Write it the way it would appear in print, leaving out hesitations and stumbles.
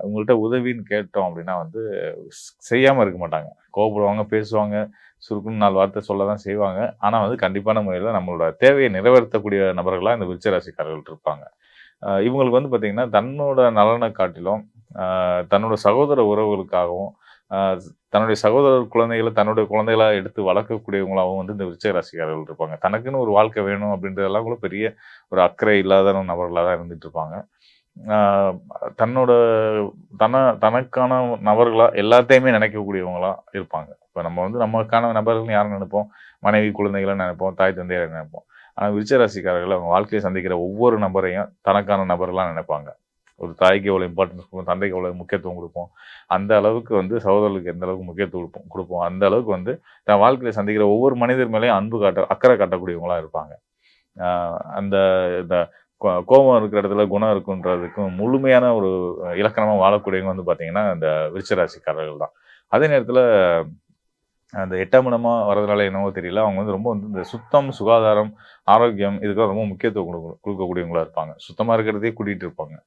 இவங்கள்ட்ட உதவின்னு கேட்டோம் அப்படின்னா வந்து செய்யாம இருக்க மாட்டாங்க. கோவப்படுவாங்க, பேசுவாங்க, சுருக்குன்னு 4 வார்த்தை சொல்ல தான் செய்வாங்க. ஆனா வந்து கண்டிப்பான முறையில நம்மளோட தேவைய நிறைவேத்தக்கூடிய நபர்களா இந்த விருச்சிக ராசிக்காரர்கள் இருப்பாங்க. இவங்களுக்கு வந்து பார்த்தீங்கன்னா, தன்னோட நலன காட்டிலும், அ தன்னோட சகோதர உறவுகளுக்காகவும், அ தன்னுடைய சகோதரர் குழந்தைகள தன்னுடைய குழந்தைகளா எடுத்து வளர்க்கக்கூடியவங்களாவும் வந்து இந்த விருச்சிக ராசிக்காரர்கள் இருப்பாங்க. தனக்குன்னு ஒரு வாழ்க்கை வேணும் அப்படின்றதெல்லாம் கூட பெரிய ஒரு அக்கறை இல்லாத நபர்களா தான் இருந்துட்டு இருப்பாங்க. ஆ தன்னோட தனக்கான நபர்களா எல்லாத்தையுமே நினைக்கக்கூடியவங்களா இருப்பாங்க. இப்ப நம்ம வந்து நமக்கான நபர்கள்னு யார நினைப்போம்? மனைவி, குழந்தைகள நினைப்போம். தாய், தந்தையர நினைப்போம். ஆனா விருச்சிக ராசிக்காரர்கள் அவங்க வாழ்க்கையில சந்திக்கிற ஒவ்வொரு நபரையும் தனக்கான நபர்களா நினைப்பாங்க. ஒரு தாய்க்கு எவ்வளோ இம்பார்ட்டன்ஸ் குடுப்போம், தந்தைக்கு எவ்வளோ முக்கியத்துவம் குடுப்போம். அந்த அளவுக்கு வந்து சகோதரர்களுக்கு எந்த அளவுக்கு முக்கியத்துவம் குடுப்போம். அந்த அளவுக்கு வந்து தன் வாழ்க்கையில சந்திக்கிற ஒவ்வொரு மனிதர் மேலயும் அக்கறை காட்டக்கூடியவங்களா இருப்பாங்க. ஆ அந்த இந்த கோவம் இருக்கிற இடத்துல குணம் இருக்குன்றதுக்கும் முழுமையான ஒரு இலக்கணமா வாழக்கூடியவங்க வந்து பார்த்தீங்கன்னா, இந்த விருச்சிக ராசிக்காரர்கள் தான். அதே நேரத்தில அந்த 8ஆம் இடமா வரதுனால என்னவோ தெரியல, அவங்க வந்து ரொம்ப வந்து இந்த சுத்தம், சுகாதாரம், ஆரோக்கியம் இதுக்கெல்லாம் ரொம்ப முக்கியத்துவம் குடுக்கக்கூடியவங்களா இருப்பாங்க. சுத்தமா இருக்கிறதையே கூட்டிட்டு இருப்பாங்க.